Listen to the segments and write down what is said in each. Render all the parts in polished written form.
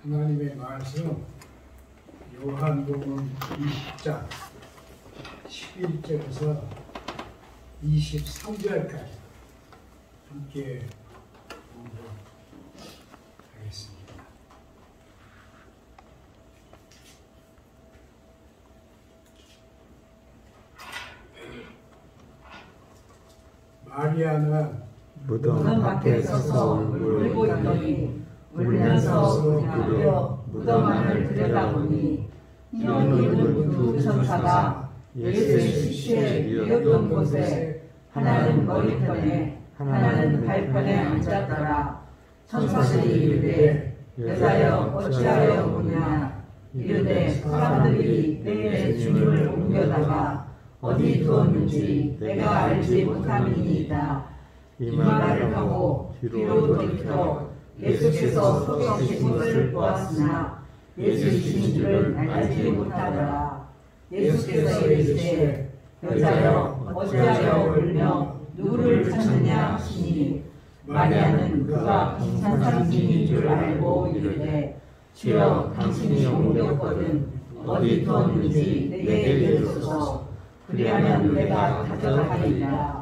하나님의 말씀 요한복음 20장 11절에서 23절까지 함께 공부하겠습니다. 마리아는 무덤 밖에 서서 울고 있더니 울면서 부르짖으며 무덤 안을 들여다보니 흰옷 입은 두 천사가 예수의 시체에 누웠던 곳에 하나는 머리편에 하나는 발편에 앉았더라. 천사들이 이르되 여자여 어찌하여 우느냐. 이르되 사람들이 내 주님을 옮겨다가 어디 두었는지 내가 알지 못함이니이다. 이 말을 하고 뒤로 돌이켜 예수께서 서계신 것을 보았으나 예수이신 줄을 알지 못하더라. 예수께서 이르시되 여자여 어찌하여 울며 누구를 찾느냐 하시니 마리아는 그가 강산상인인 줄 알고 이르되 주여 당신이 옮겼거든 어디 두었는지 내게 이르소서. 그리하면 내가 가져가리이다.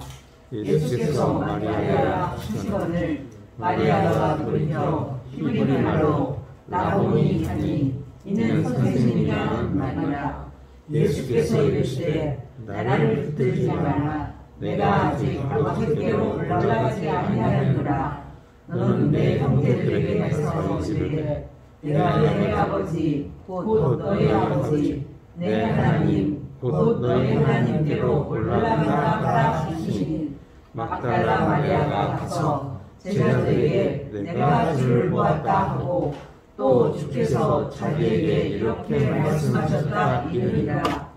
예수께서 마리아야 하시거늘 마리아가 돌이켜 히브리 말로 라보니 하니 이는 선생님이라는 말이라. 예수께서 이르시되 나를 붙들지 마라. 내가 아직 아버지께로 올라가지 아니하였노라. 너는 내 형제들에게 가서 이르되 내가 내 아버지 곧 너의 아버지 내 하나님 곧 너의 하나님께로 올라가라 하라 하시니 막달라 마리아가 가서 제자들에게 내가 주를 보았다 하고 또 주께서 자기에게 이렇게 말씀하셨다 이르니라.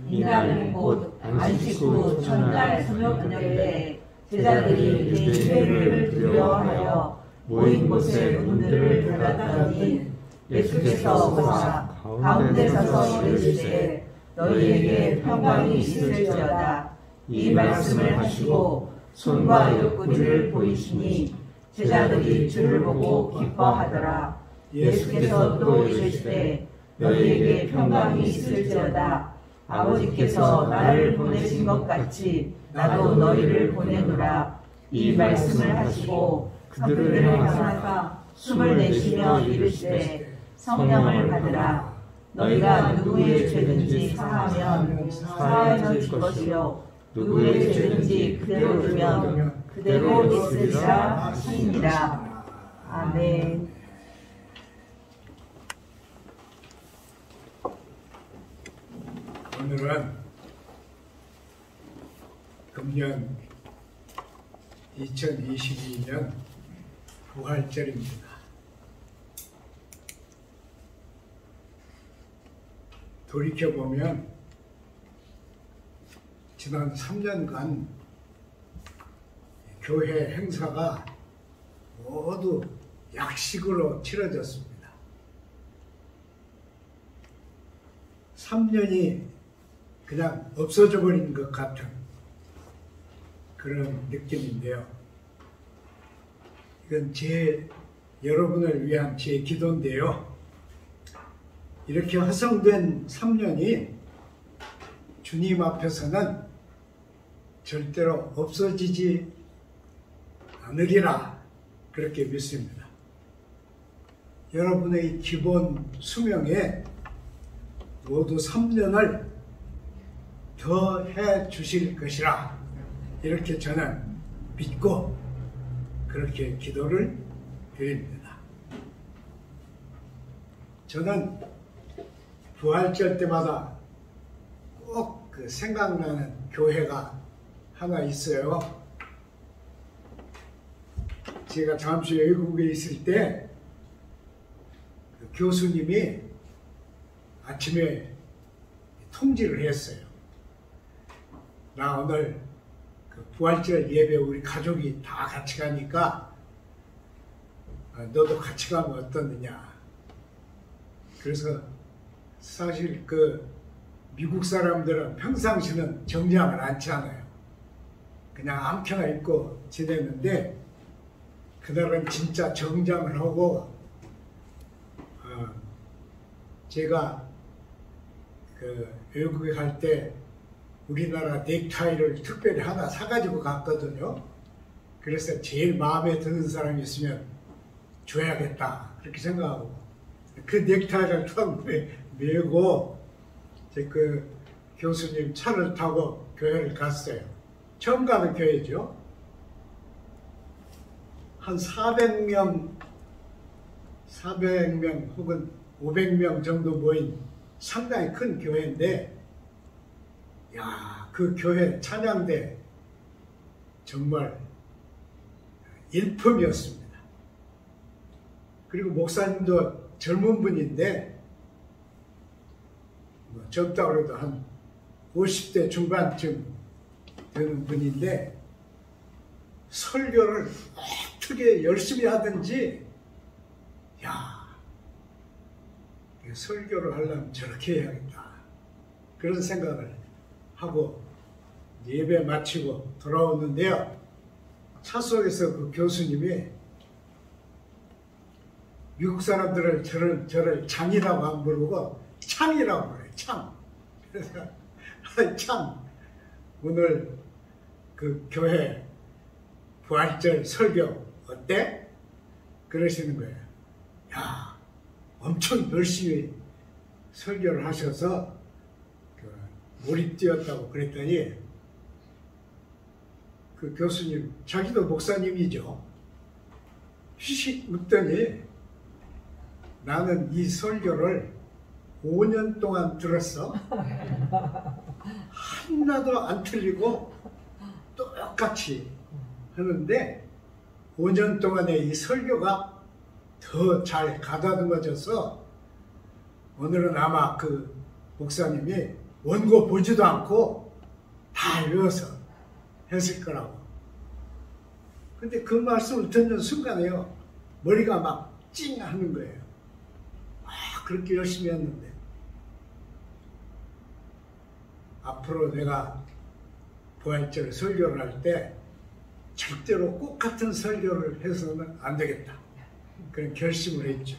이날은 곧 안식 후 첫날 저녁에 제자들이 예배를 두려워하여 모인 곳에 문들을 닫았더니 예수께서 오사 가운데 서서 이르시되 너희에게 평강이 있을지어다. 이 말씀을 하시고 손과 옆구리를 보이시니 제자들이 주를 보고 기뻐하더라. 예수께서 또 이르시되 너희에게 평강이 있을지어다. 아버지께서 나를 보내신 것 같이 나도 너희를 보내노라. 이 말씀을 하시고 그들을 향하사 숨을 내쉬며 이르시되 성령을 받으라. 너희가 누구의 죄든지 사하면 사하여질 것이요 누구의 죄든지 그대로 두면 그대로 있으리라 하시니라. 아멘. 오늘은 금년 2022년 부활절입니다. 돌이켜보면 지난 3년간 교회 행사가 모두 약식으로 치러졌습니다. 3년이 그냥 없어져 버린 것 같은 그런 느낌인데요. 이건 여러분을 위한 제 기도인데요. 이렇게 허성된 3년이 주님 앞에서는 절대로 없어지지 않으리라 그렇게 믿습니다. 여러분의 기본 수명에 모두 3년을 더 해 주실 것이라 이렇게 저는 믿고 그렇게 기도를 드립니다. 저는 부활절 때마다 꼭 그 생각나는 교회가 하나 있어요. 제가 잠시 외국에 있을 때 그 교수님이 아침에 통지를 했어요. 나 오늘 그 부활절 예배 우리 가족이 다 같이 가니까 너도 같이 가면 어떻느냐. 그래서 사실 그 미국 사람들은 평상시는 정장을 안지 않아요. 그냥 암켜나 입고 지냈는데 그날은 진짜 정장을 하고 제가 외국에 갈 때 우리나라 넥타이를 특별히 하나 사가지고 갔거든요. 그래서 제일 마음에 드는 사람이 있으면 줘야겠다 그렇게 생각하고 그 넥타이를 처음 메고 그 교수님 차를 타고 교회를 갔어요. 처음 가는 교회죠. 한 400명 혹은 500명 정도 모인 상당히 큰 교회인데, 야, 그 교회 찬양대 정말 일품이었습니다. 그리고 목사님도 젊은 분인데, 젊다고 해도 한 50대 중반쯤 되는 분인데, 설교를 어떻게 열심히 하든지, 야, 설교를 하려면 저렇게 해야겠다 그런 생각을 하고 예배 마치고 돌아오는데요, 차 속에서 그 교수님이 미국 사람들을 저를 장이라고 안 부르고 창이라고 그래요. 창. 그래서 참 오늘 그 교회 부활절 설교 어때? 그러시는 거예요. 야, 엄청 열심히 설교를 하셔서 몰입되었다고 그랬더니 그 교수님, 자기도 목사님이죠. 휘식 웃더니 나는 이 설교를 5년 동안 들었어. 하나도 안 틀리고 똑같이 하는데 5년 동안의 이 설교가 더 잘 가다듬어져서 오늘은 아마 그 목사님이 원고 보지도 않고 다 외워서 했을 거라고. 근데 그 말씀을 듣는 순간에요, 머리가 막 찡 하는 거예요. 그렇게 열심히 했는데 앞으로 내가 부활절 설교를 할 때 절대로 꼭 같은 설교를 해서는 안 되겠다, 그런 결심을 했죠.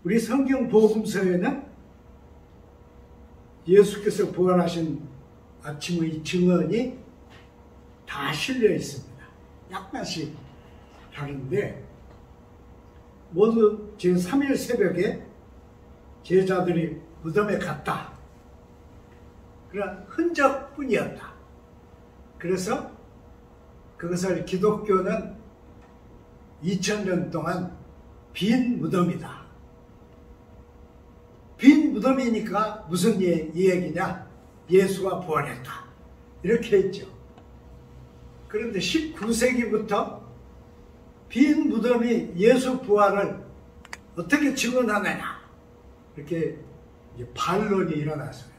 우리 성경 복음서에는 예수께서 부활하신 아침의 증언이 다 실려 있습니다. 약간씩 다른데 모두 제3일 새벽에 제자들이 무덤에 갔다, 그런 흔적뿐이었다. 그래서 그것을 기독교는 2000년 동안 빈 무덤이다. 빈 무덤이니까 무슨 얘기냐? 예수가 부활했다, 이렇게 했죠. 그런데 19세기부터 빈 무덤이 예수 부활을 어떻게 증언하느냐, 이렇게 반론이 일어났어요.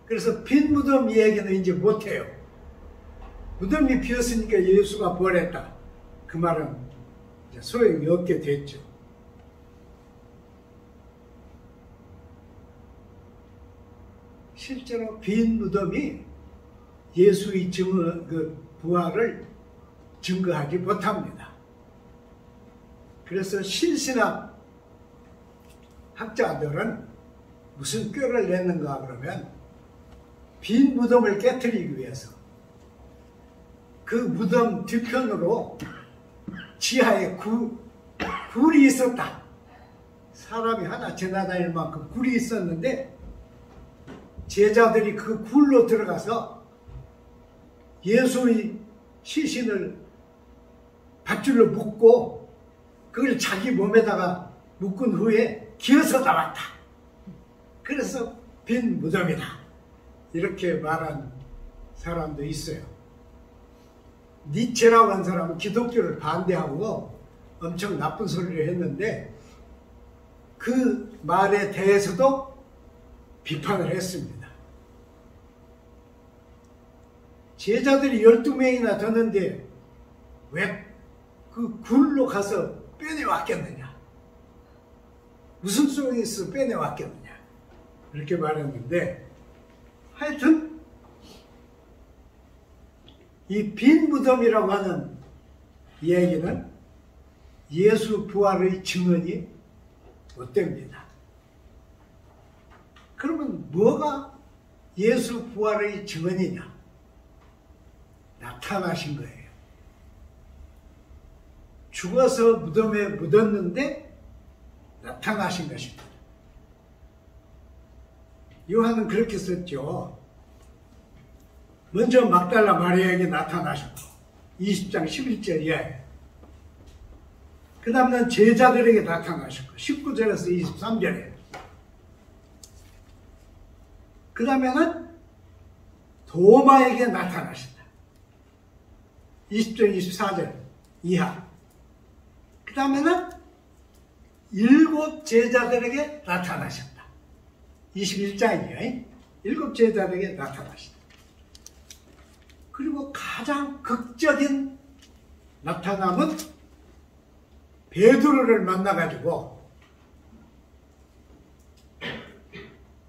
그래서 빈 무덤 이야기는 이제 못해요. 무덤이 비었으니까 예수가 부활했다, 그 말은 이제 소용이 없게 됐죠. 실제로 빈 무덤이 예수의 부활을 증거하지 못합니다. 그래서 신신학 학자들은 무슨 꾀를 냈는가 그러면 빈 무덤을 깨트리기 위해서 그 무덤 뒤편으로 지하에 굴이 있었다. 사람이 하나 지나다닐 만큼 굴이 있었는데 제자들이 그 굴로 들어가서 예수의 시신을 밧줄로 묶고 그걸 자기 몸에다가 묶은 후에 기어서 나왔다. 그래서 빈 무덤이다, 이렇게 말한 사람도 있어요. 니체라고 한 사람은 기독교를 반대하고 엄청 나쁜 소리를 했는데 그 말에 대해서도 비판을 했습니다. 제자들이 12명이나 되는데 왜 그 굴로 가서 빼내왔겠느냐, 무슨 소용이 있어 빼내왔겠느냐, 이렇게 말했는데, 하여튼 이 빈 무덤이라고 하는 이야기는 예수 부활의 증언이 못 됩니다. 그러면 뭐가 예수 부활의 증언이냐? 나타나신 거예요. 죽어서 무덤에 묻었는데 나타나신 것입니다. 요한은 그렇게 썼죠. 먼저 막달라 마리아에게 나타나셨고 20장 11절 이하에, 그 다음은 제자들에게 나타나셨고 19절에서 23절에, 그 다음에는 도마에게 나타나신다. 20절 24절 이하. 그 다음에는 7 제자들에게 나타나셨다. 21장이에요. 7 제자들에게 나타나신다. 그리고 가장 극적인 나타남은 베드로를 만나가지고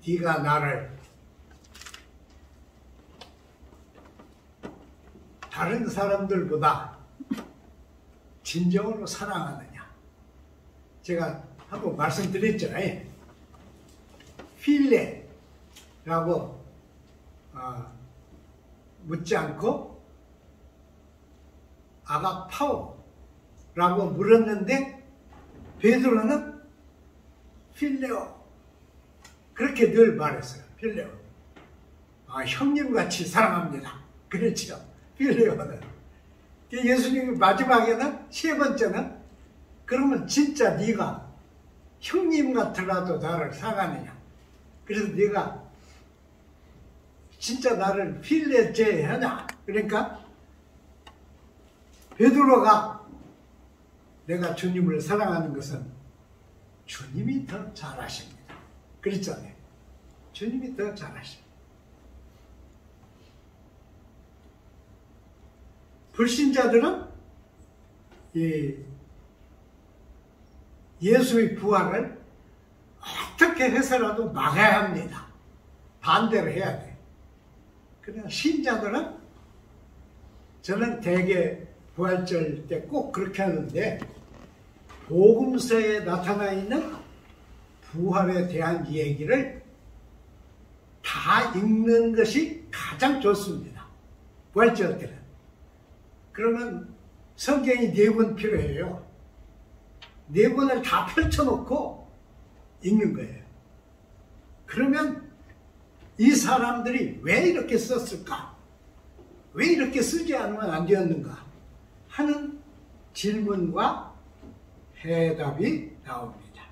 네가 나를 다른 사람들보다 진정으로 사랑하느냐. 제가 한번 말씀드렸잖아요. 필레라고 묻지 않고 아가파오라고 물었는데 베드로는 필레오 그렇게 늘 말했어요. 필레오. 형님같이 사랑합니다. 그렇죠. 필레오는. 예수님이 마지막에는 3번째는 그러면 진짜 네가 형님 같으라도 나를 사랑하느냐. 그래서 네가 진짜 나를 필레제하냐. 그러니까 베드로가 내가 주님을 사랑하는 것은 주님이 더 잘하십니다. 그랬잖아요. 주님이 더 잘하십니다. 불신자들은 예수의 부활을 어떻게 해서라도 막아야 합니다. 반대로 해야 돼. 그러나 신자들은, 저는 대개 부활절 때 꼭 그렇게 하는데, 복음서에 나타나 있는 부활에 대한 얘기를 다 읽는 것이 가장 좋습니다. 부활절 때는. 그러면 성경이 4권 필요해요. 4권을 다 펼쳐놓고 읽는 거예요. 그러면 이 사람들이 왜 이렇게 썼을까? 왜 이렇게 쓰지 않으면 안 되었는가? 하는 질문과 해답이 나옵니다.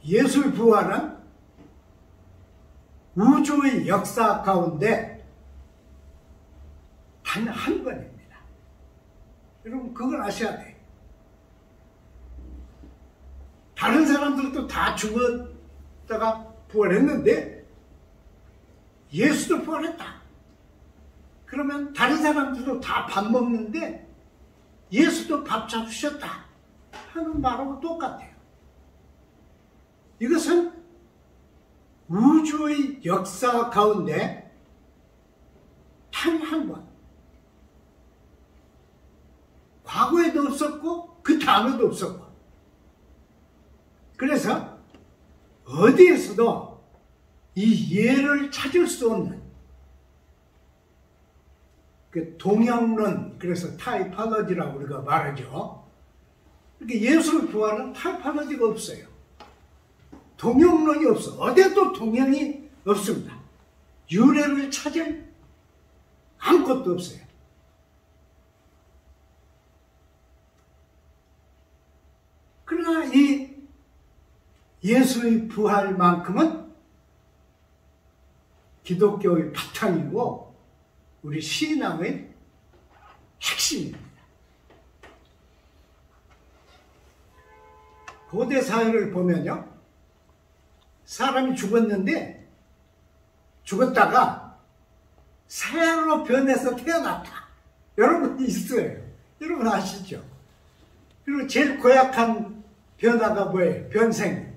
예수의 부활은 우주의 역사 가운데 단 한 번입니다. 여러분 그걸 아셔야 돼요. 다른 사람들도 다 죽었다가 부활했는데 예수도 부활했다. 그러면 다른 사람들도 다 밥 먹는데 예수도 밥 잡수셨다 하는 말하고 똑같아요. 이것은 우주의 역사 가운데 단 한 번, 과거에도 없었고 그 다음에도 없었고, 그래서 어디에서도 이 예를 찾을 수 없는 그 동양론, 그래서 타이팔러지라고 우리가 말하죠. 그러니까 예수의 부활은 타이팔러지가 없어요. 동양론이 없어. 어디에도 동양이 없습니다. 유래를 찾을 아무것도 없어요. 그러나 이 예수의 부활만큼은 기독교의 바탕이고 우리 신앙의 핵심입니다. 고대 사회를 보면요, 사람이 죽었는데 죽었다가 새로 변해서 태어났다. 여러분 있어요. 여러분 아시죠? 그리고 제일 고약한 변화가 뭐예요? 변생.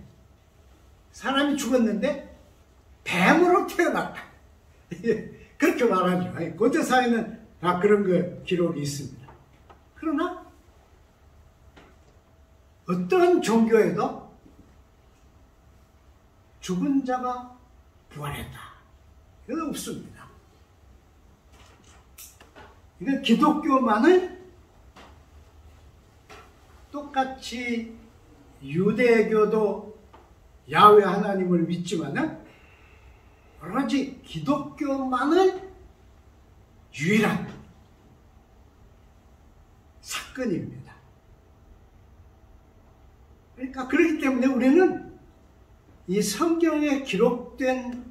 사람이 죽었는데 뱀으로 태어났다. 그렇게 말하죠. 고대 사회는 다 그런 거 기록이 있습니다. 그러나 어떤 종교에도 죽은 자가 부활했다. 이건 없습니다. 이건 기독교만을 똑같이 유대교도 야훼 하나님을 믿지만은 오로지 기독교만을 유일한 사건입니다. 그러니까 그렇기 때문에 우리는 이 성경에 기록된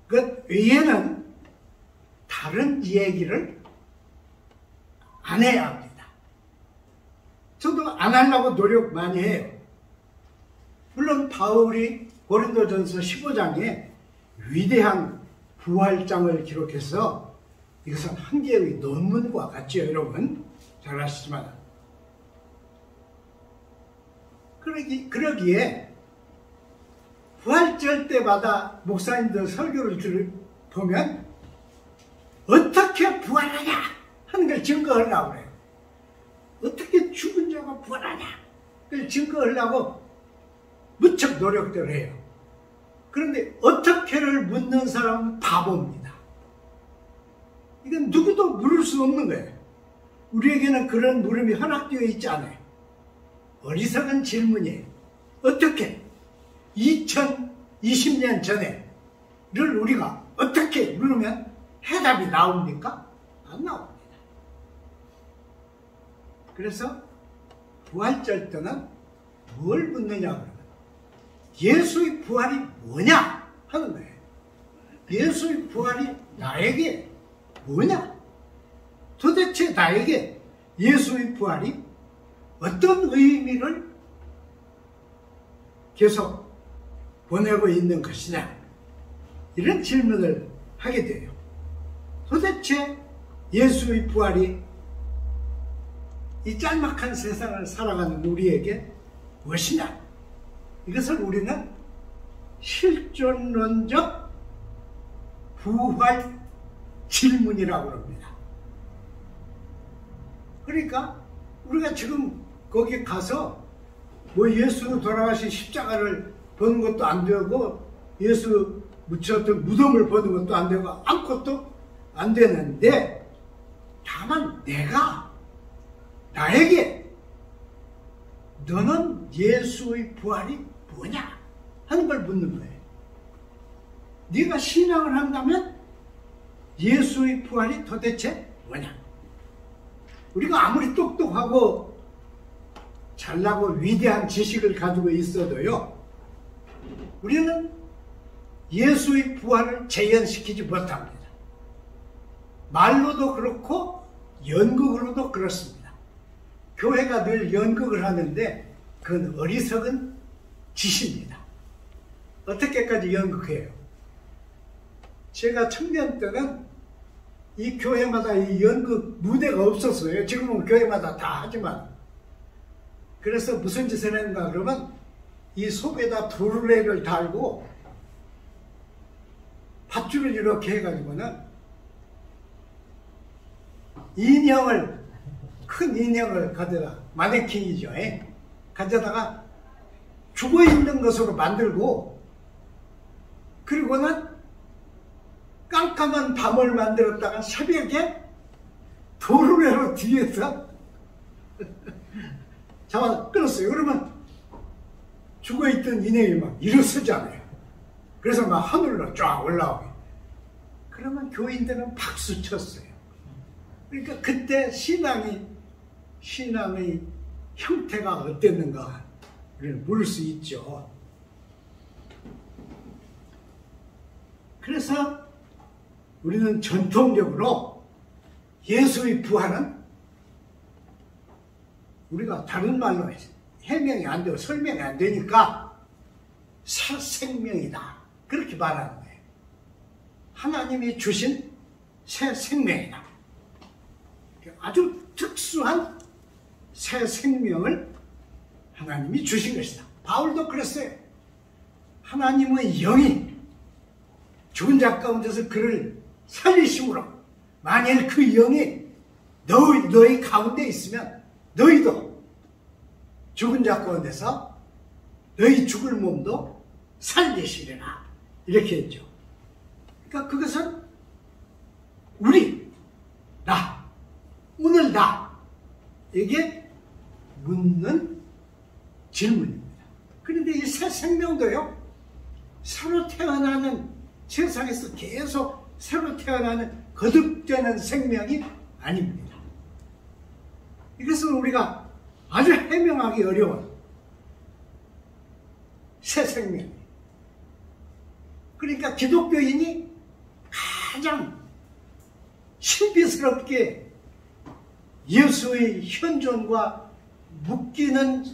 것 외에는 다른 얘기를 안 해야 합니다. 저도 안 하려고 노력 많이 해요. 물론 바울이 고린도전서 15장에 위대한 부활장을 기록해서 이것은 한 개의 논문과 같지요, 여러분. 잘 아시지만. 그러기에 부활절 때마다 목사님들 설교를 보면 어떻게 부활하냐 하는 걸 증거하려고 그래요. 어떻게 죽은 자가 부활하냐 그걸 증거하려고 무척 노력들 해요. 그런데 어떻게를 묻는 사람은 바보입니다. 이건 누구도 물을 수 없는 거예요. 우리에게는 그런 물음이 허락되어 있지 않아요. 어리석은 질문이에요. 어떻게 2020년 전에를 우리가 어떻게 물으면 해답이 나옵니까? 안 나옵니다. 그래서 부활절 때는 뭘 묻느냐 그러면 예수의 부활이 뭐냐 하는 거예요. 예수의 부활이 나에게 뭐냐? 도대체 나에게 예수의 부활이 어떤 의미를 계속 보내고 있는 것이냐? 이런 질문을 하게 돼요. 도대체 예수의 부활이 이 짤막한 세상을 살아가는 우리에게 무엇이냐? 이것을 우리는 실존론적 부활 질문이라고 합니다. 그러니까 우리가 지금 거기 가서 뭐 예수 돌아가신 십자가를 보는 것도 안 되고 예수 묻혔던 무덤을 보는 것도 안 되고 아무것도 안 되는데 다만 나에게 너는 예수의 부활이 뭐냐 하는 걸 묻는 거예요. 네가 신앙을 한다면 예수의 부활이 도대체 뭐냐? 우리가 아무리 똑똑하고 잘나고 위대한 지식을 가지고 있어도요, 우리는 예수의 부활을 재현시키지 못합니다. 말로도 그렇고 연극으로도 그렇습니다. 교회가 늘 연극을 하는데 그건 어리석은 짓입니다. 어떻게까지 연극해요? 제가 청년 때는 이 교회마다 이 연극 무대가 없었어요. 지금은 교회마다 다 하지만. 그래서 무슨 짓을 했는가 그러면 이 속에다 도르래를 달고 밧줄을 이렇게 해가지고는 큰 인형을 가져다, 마네킹이죠. 가져다가 죽어있는 것으로 만들고, 그리고는 깜깜한 밤을 만들었다가 새벽에 도르래로 뒤에서 잡아 끌었어요. 그러면 죽어있던 인형이 막 일어서잖아요. 그래서 막 하늘로 쫙 올라오게. 그러면 교인들은 박수 쳤어요. 그러니까 그때 신앙의 형태가 어땠는가를 물을 수 있죠. 그래서 우리는 전통적으로 예수의 부활은 우리가 다른 말로 해명이 안 되고 설명이 안 되니까 새 생명이다. 그렇게 말하는 거예요. 하나님이 주신 새 생명이다. 아주 특수한 새 생명을 하나님이 주신 것이다. 바울도 그랬어요. 하나님의 영이 죽은 자 가운데서 그를 살리심으로 만일 그 영이 너희 가운데 있으면 너희도 죽은 자 가운데서 너희 죽을 몸도 살리시리라. 이렇게 했죠. 그러니까 그것은 우리, 나, 오늘 나에게 묻는 질문입니다. 그런데 이 새 생명도요, 새로 태어나는, 세상에서 계속 새로 태어나는 거듭되는 생명이 아닙니다. 이것은 우리가 아주 해명하기 어려운 새 생명. 그러니까 기독교인이 가장 신비스럽게 예수의 현존과 묶이는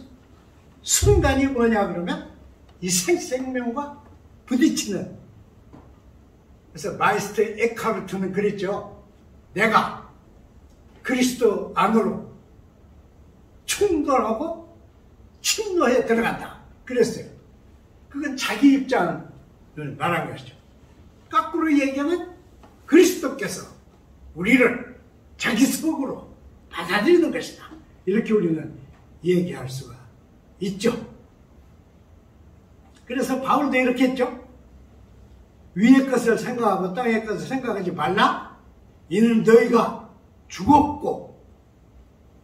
순간이 뭐냐 그러면 이 생명과 부딪히는. 그래서 마이스터 에카르트는 그랬죠. 내가 그리스도 안으로 충돌하고 침노에 들어간다. 그랬어요. 그건 자기 입장을 말한 것이죠. 거꾸로 얘기하면 그리스도께서 우리를 자기 속으로 받아들이는 것이다. 이렇게 우리는 얘기할 수가 있죠. 그래서 바울도 이렇게 했죠. 위의 것을 생각하고 땅의 것을 생각하지 말라. 이는 너희가 죽었고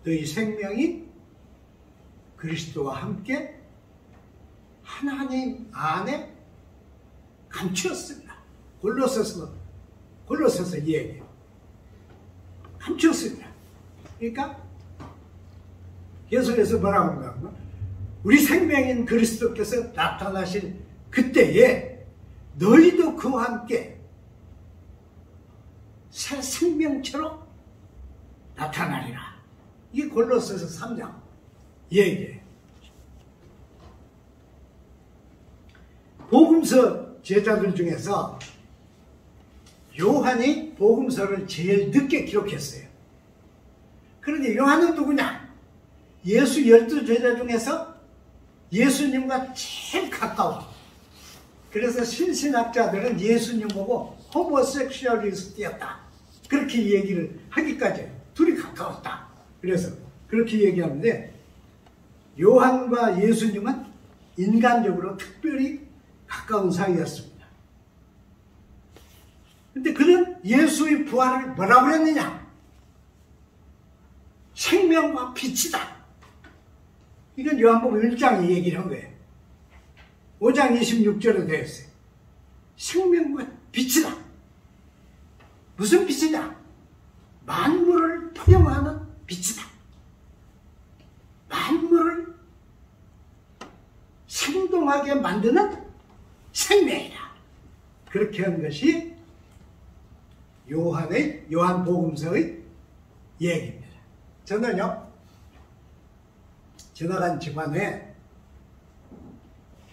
너희 생명이 그리스도와 함께 하나님 안에 감추었습니다. 골로새서 얘기해요. 감추었습니다. 그러니까 계속해서 뭐라고 하는가? 우리 생명인 그리스도께서 나타나신 그때에 너희도 그와 함께 새 생명처럼 나타나리라. 이게 골로새서 3장 얘기예요. 복음서 제자들 중에서 요한이 복음서를 제일 늦게 기록했어요. 그런데 요한은 누구냐? 예수 12제자 중에서 예수님과 제일 가까워. 그래서 신신학자들은 예수님 보고 호모섹슈얼리스트였다. 그렇게 얘기를 하기까지 둘이 가까웠다. 그래서 그렇게 얘기하는데 요한과 예수님은 인간적으로 특별히 가까운 사이였습니다. 근데 그는 예수의 부활을 뭐라고 그랬느냐? 생명과 빛이다. 이건 요한복음 1장에 얘기를 한 거예요. 5장 26절에 되어 있어요. 생명과 빛이다. 무슨 빛이냐? 만물을 포용하는 빛이다. 만물을 생동하게 만드는 생명이다. 그렇게 한 것이 요한복음서의 얘기입니다. 저는요, 지나간 집안에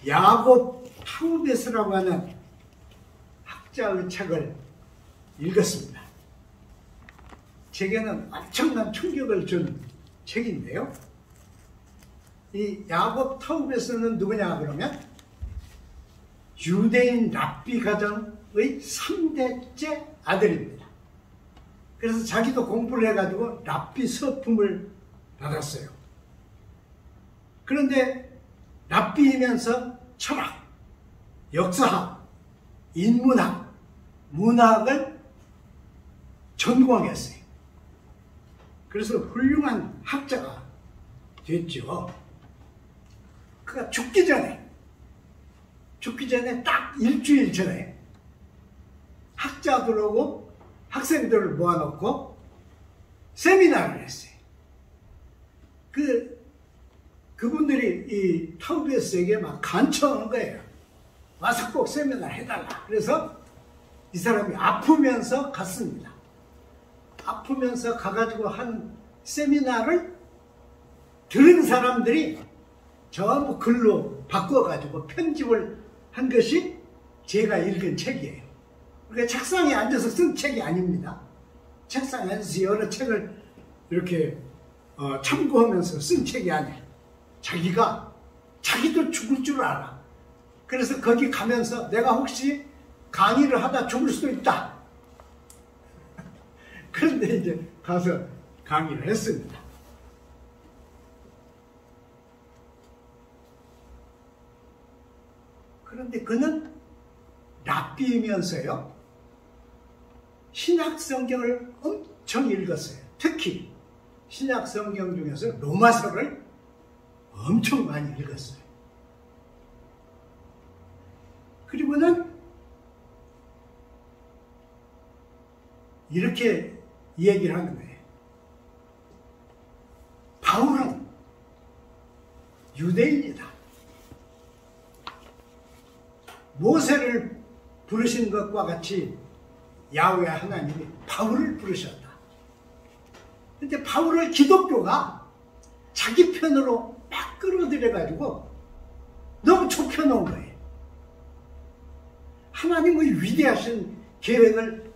야곱 타우베스라고 하는 학자의 책을 읽었습니다. 제게는 엄청난 충격을 준 책인데요. 이 야곱 타우베스는 누구냐 그러면 유대인 랍비 가정의 3대째 아들입니다. 그래서 자기도 공부를 해가지고 랍비 서품을 받았어요. 그런데 랍비이면서 철학, 역사학, 인문학, 문학을 전공했어요. 그래서 훌륭한 학자가 됐죠. 그가 죽기 전에 딱 일주일 전에 학자들하고 학생들을 모아놓고 세미나를 했어요. 그분들이 이 타우베스에게 막 간청한 거예요. 와서 꼭 세미나 해달라. 그래서 이 사람이 아프면서 갔습니다. 아프면서 가가지고 한 세미나를 들은 사람들이 전부 글로 바꿔가지고 편집을 한 것이 제가 읽은 책이에요. 그러니까 책상에 앉아서 쓴 책이 아닙니다. 책상에 앉아서 여러 책을 이렇게 참고하면서 쓴 책이 아니에요. 자기도 죽을 줄 알아. 그래서 거기 가면서 내가 혹시 강의를 하다 죽을 수도 있다. 그런데 이제 가서 강의를 했습니다. 그런데 그는 랍비이면서요, 신약 성경을 엄청 읽었어요. 특히 신약 성경 중에서 로마서를 엄청 많이 읽었어요. 그리고는 이렇게 얘기를 하는 거예요. 바울은 유대인이다. 모세를 부르신 것과 같이 야훼 하나님이 바울을 부르셨다. 근데 바울을 기독교가 자기 편으로 막 끌어들여가지고 너무 좁혀놓은 거예요. 하나님의 위대하신 계획을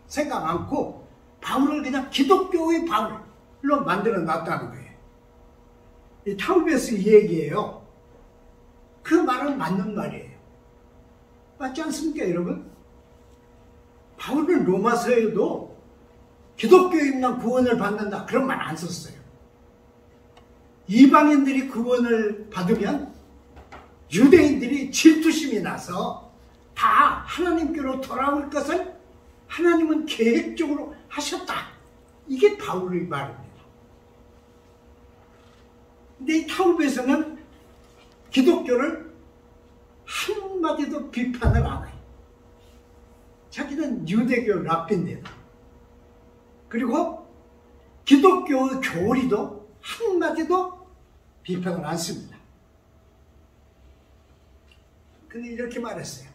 생각 않고 바울을 그냥 기독교의 바울로 만들어 놨다는 거예요. 이 타우베스 이 얘기예요. 그 말은 맞는 말이에요. 맞지 않습니까, 여러분? 바울은 로마서에도 기독교인만 구원을 받는다, 그런 말 안 썼어요. 이방인들이 구원을 받으면 유대인들이 질투심이 나서 다 하나님께로 돌아올 것을 하나님은 계획적으로 하셨다. 이게 바울의 말입니다. 근데 이 타우베에서는 기독교를 한마디도 비판을 안 해요. 자기는 유대교 랍비인데도. 그리고 기독교의 교리도 한마디도 비판을 안 씁니다. 근데 이렇게 말했어요.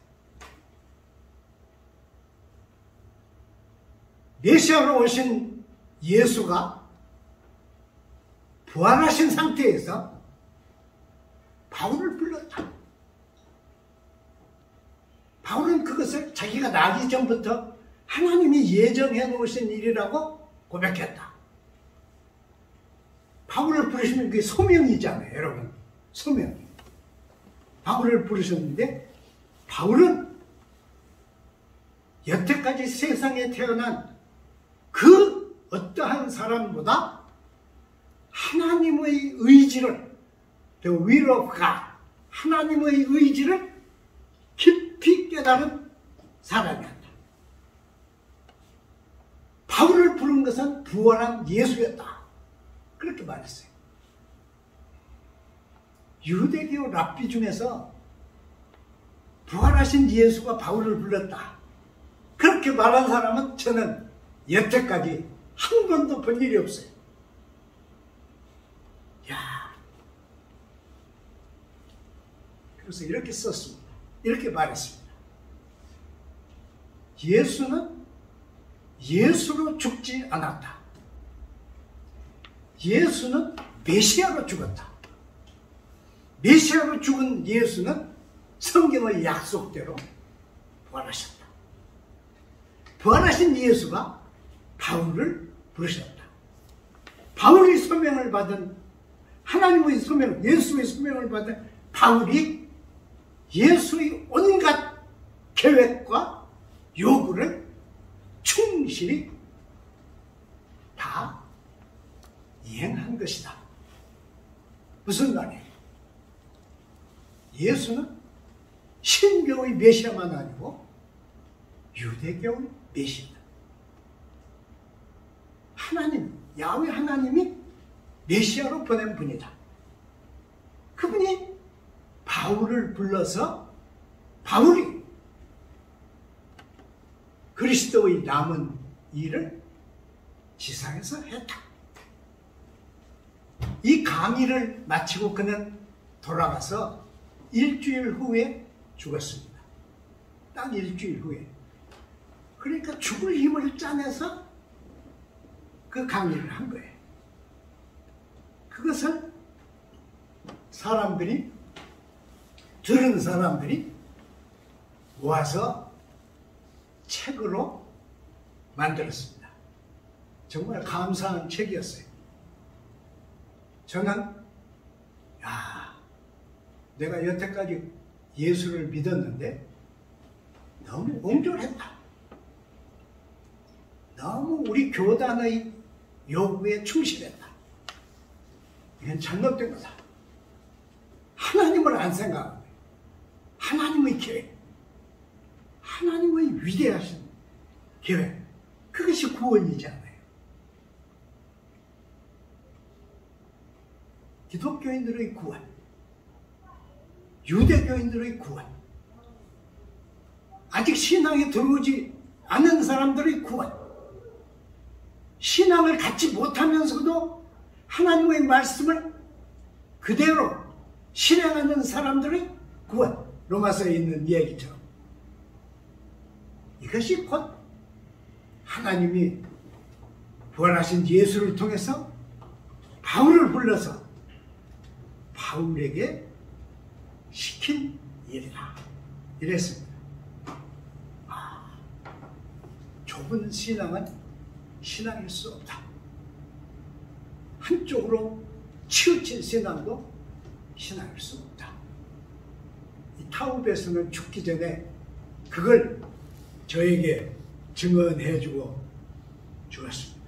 메시아로 오신 예수가 부활하신 상태에서 바울을 불렀다. 바울은 그것을 자기가 나기 전부터 하나님이 예정해 놓으신 일이라고 고백했다. 바울을 부르시면 그게 소명이잖아요, 여러분. 소명. 바울을 부르셨는데 바울은 여태까지 세상에 태어난 그 어떠한 사람보다 하나님의 의지를, the will of God, 하나님의 의지를 깊이 깨달은 사람이었다. 바울을 부른 것은 부활한 예수였다. 그렇게 말했어요. 유대교 랍비 중에서 부활하신 예수가 바울을 불렀다, 그렇게 말한 사람은 저는 여태까지 한 번도 본 일이 없어요. 야, 그래서 이렇게 썼습니다. 이렇게 말했습니다. 예수는 예수로 죽지 않았다. 예수는 메시아로 죽었다. 메시아로 죽은 예수는 성경의 약속대로 부활하셨다. 부활하신 예수가 바울을 부르셨다. 바울이 소명을 받은, 하나님의 소명, 예수의 소명을 받은 바울이 예수의 온갖 계획과 요구를 충실히 다 이행한 것이다. 무슨 말이에요? 예수는 신교의 메시아만 아니고 유대교의 메시아다. 하나님, 야훼 하나님이 메시아로 보낸 분이다. 그분이 바울을 불러서 바울이 그리스도의 남은 일을 지상에서 했다. 이 강의를 마치고 그는 돌아가서 일주일 후에 죽었습니다. 딱 일주일 후에. 그러니까 죽을 힘을 짜내서 그 강의를 한 거예요. 그것을 사람들이, 들은 사람들이 모아서 책으로 만들었습니다. 정말 감사한 책이었어요. 저는 내가 여태까지 예수를 믿었는데 너무 옹졸했다. 너무 우리 교단의 요구에 충실했다. 이건 잘못된 거다. 하나님을 안 생각하고 하나님 하나님의 계획, 하나님의 위대하신 계획, 그것이 구원이지 않아요. 기독교인들의 구원, 유대교인들의 구원, 아직 신앙에 들어오지 않은 사람들의 구원, 신앙을 갖지 못하면서도 하나님의 말씀을 그대로 실행하는 사람들의 구원, 로마서에 있는 이야기처럼 이것이 곧 하나님이 부활하신 예수를 통해서 바울을 불러서 바울에게 시킨 일이다 이랬습니다. 좁은 신앙은 신앙일 수 없다. 한쪽으로 치우친 신앙도 신앙일 수 없다. 이 타우베스는 죽기 전에 그걸 저에게 증언해주고 주었습니다.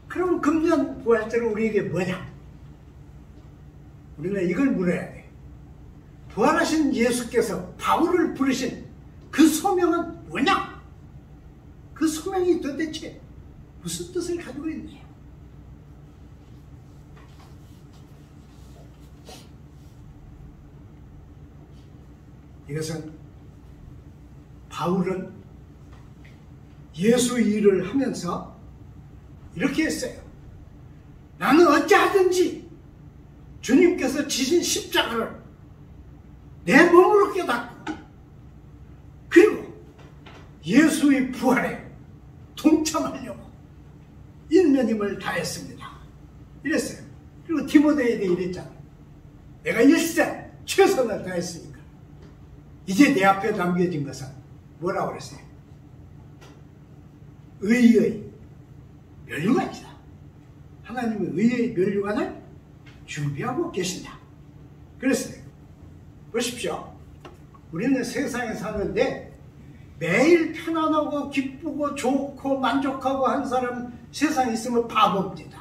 그럼 금년 부활절은 우리에게 뭐냐? 우리는 이걸 물어야 돼. 부활하신 예수께서 바울을 부르신 그 소명은 뭐냐? 그 소명이 도대체 무슨 뜻을 가지고 있느냐? 이것은 바울은 예수 일을 하면서 이렇게 했어요. 나는 어찌하든지 주님께서 지신 십자가를 내 몸으로 깨닫고 그리고 예수의 부활에 동참하려고 인면임을 다했습니다. 이랬어요. 그리고 디모데에게 이랬잖아요. 내가 일생 최선을 다했으니까 이제 내 앞에 남겨진 것은 뭐라고 그랬어요? 의의 면류관이다. 하나님의 의의 면류관을 준비하고 계신다. 그랬어요. 보십시오. 우리는 세상에 사는데 매일 편안하고 기쁘고 좋고 만족하고 한 사람 세상에 있으면 바보입니다.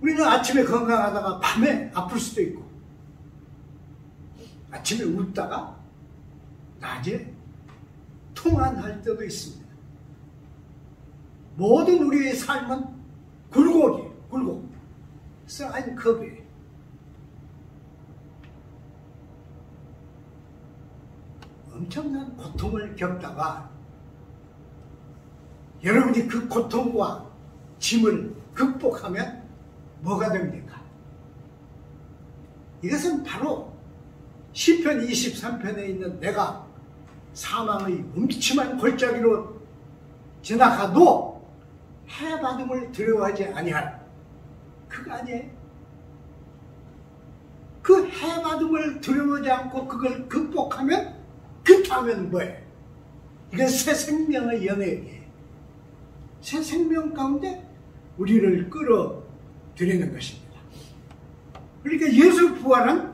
우리는 아침에 건강하다가 밤에 아플 수도 있고 아침에 웃다가 낮에 통한할 때도 있습니다. 모든 우리의 삶은 굴곡이에요. 굴곡. 사인 커브예요. 엄청난 고통을 겪다가 여러분이 그 고통과 짐을 극복하면 뭐가 됩니까? 이것은 바로 시편 23편에 있는 내가 사망의 음침한 골짜기로 지나가도 해받음을 두려워하지 아니할 그거 아니에요? 그 해받음을 두려워하지 않고 그걸 극복하면 그 다음에는 뭐예요? 이건 새 생명의 영역이에요. 새 생명 가운데 우리를 끌어들이는 것입니다. 그러니까 예수 부활은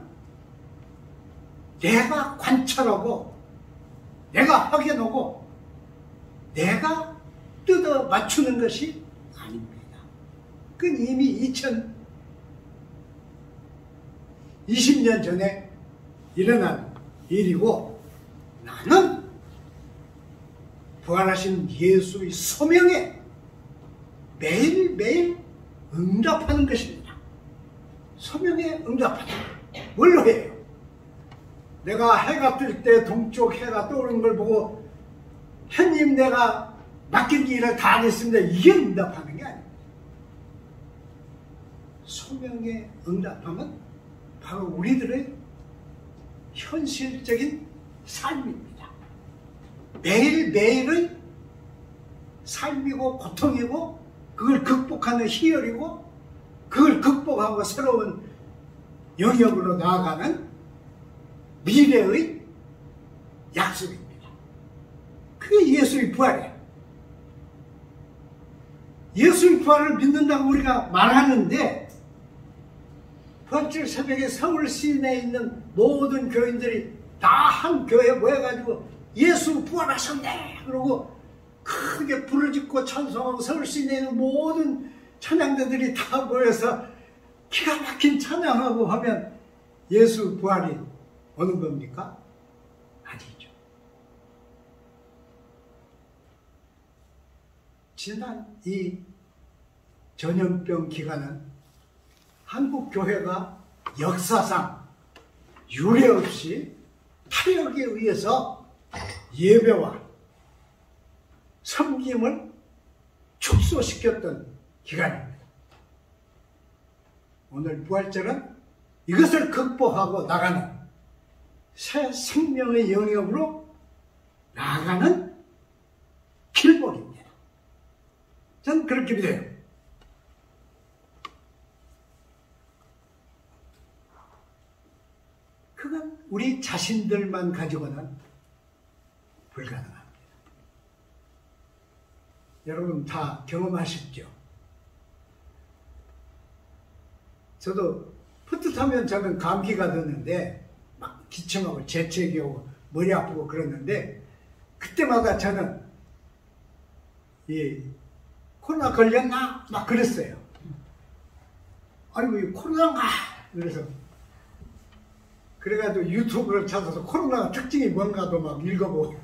내가 관찰하고 내가 확인하고 내가 뜯어 맞추는 것이 아닙니다. 그건 이미 2020년 전에 일어난 일이고 나는 부활하신 예수의 소명에 매일매일 응답하는 것입니다. 소명에 응답하는 뭘로 해요? 내가 해가 뜰 때 동쪽 해가 떠오르는 걸 보고 하나님 내가 맡긴 일을 다 했습니다. 이게 응답하는 게 아닙니다. 소명에 응답하면 바로 우리들의 현실적인 삶입니다. 매일매일의 삶이고 고통이고 그걸 극복하는 희열이고 그걸 극복하고 새로운 영역으로 나아가는 미래의 약속입니다. 그게 예수의 부활이에요. 예수의 부활을 믿는다고 우리가 말하는데 부활절 새벽에 서울 시내에 있는 모든 교인들이 다 한 교회에 모여가지고 예수 부활하셨네 그러고 크게 부르짖고 찬송하고 서울 시내에 있는 모든 찬양대들이 다 모여서 기가 막힌 찬양하고 하면 예수 부활이 오는 겁니까? 아니죠. 지난 이 전염병 기간은 한국 교회가 역사상 유례 없이 타협에 의해서 예배와 섬김을 축소시켰던 기간입니다. 오늘 부활절은 이것을 극복하고 나가는 새 생명의 영역으로 나아가는 길목입니다. 저는 그렇게 믿어요. 그건 우리 자신들만 가지고는 불가능합니다. 여러분 다 경험하셨죠? 저도 풋풋하면 저는 감기가 드는데 막 기침하고 재채기 오고 머리 아프고 그러는데 그때마다 저는 이 코로나 걸렸나? 막 그랬어요. 아이고 이 코로나인가? 그래가지고 유튜브를 찾아서 코로나 특징이 뭔가도 막 읽어보고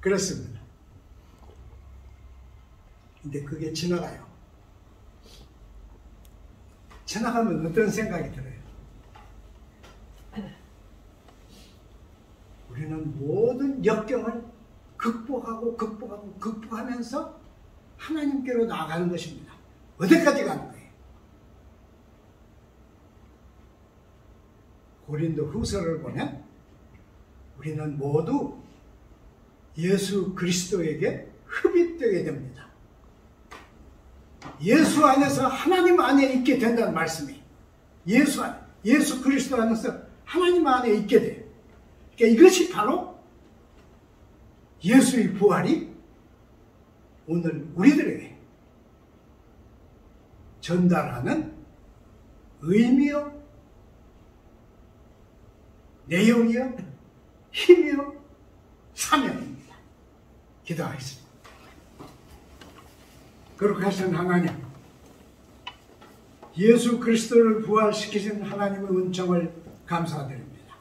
그렇습니다. 근데 그게 지나가요. 지나가면 어떤 생각이 들어요? 우리는 모든 역경을 극복하면서 하나님께로 나아가는 것입니다. 어디까지 가는 거예요? 고린도 후서를 보면 우리는 모두 예수 그리스도에게 흡입되게 됩니다. 예수 안에서 하나님 안에 있게 된다는 말씀이 예수 그리스도 안에서 하나님 안에 있게 돼요. 그러니까 이것이 바로 예수의 부활이 오늘 우리들에게 전달하는 의미요, 내용이요, 힘이요, 사명입니다. 기도하겠습니다. 거룩하신 하나님, 예수 그리스도를 부활시키신 하나님의 은총을 감사드립니다.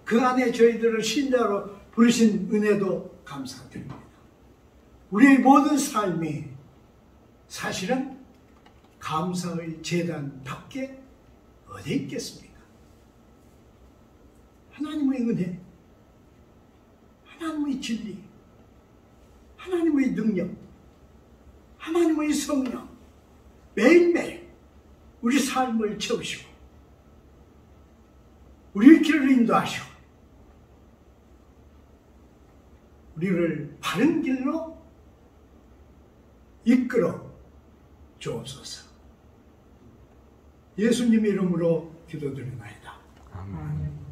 그 안에 저희들을 신자로 부르신 은혜도 감사드립니다. 우리의 모든 삶이 사실은 감사의 제단밖에 어디 있겠습니까? 하나님의 은혜, 하나님의 진리, 하나님의 능력, 하나님의 성령 매일매일 우리 삶을 채우시고 우리의 길을 인도하시고 우리를 바른 길로 이끌어 주옵소서. 예수님 이름으로 기도드리나이다. 아멘.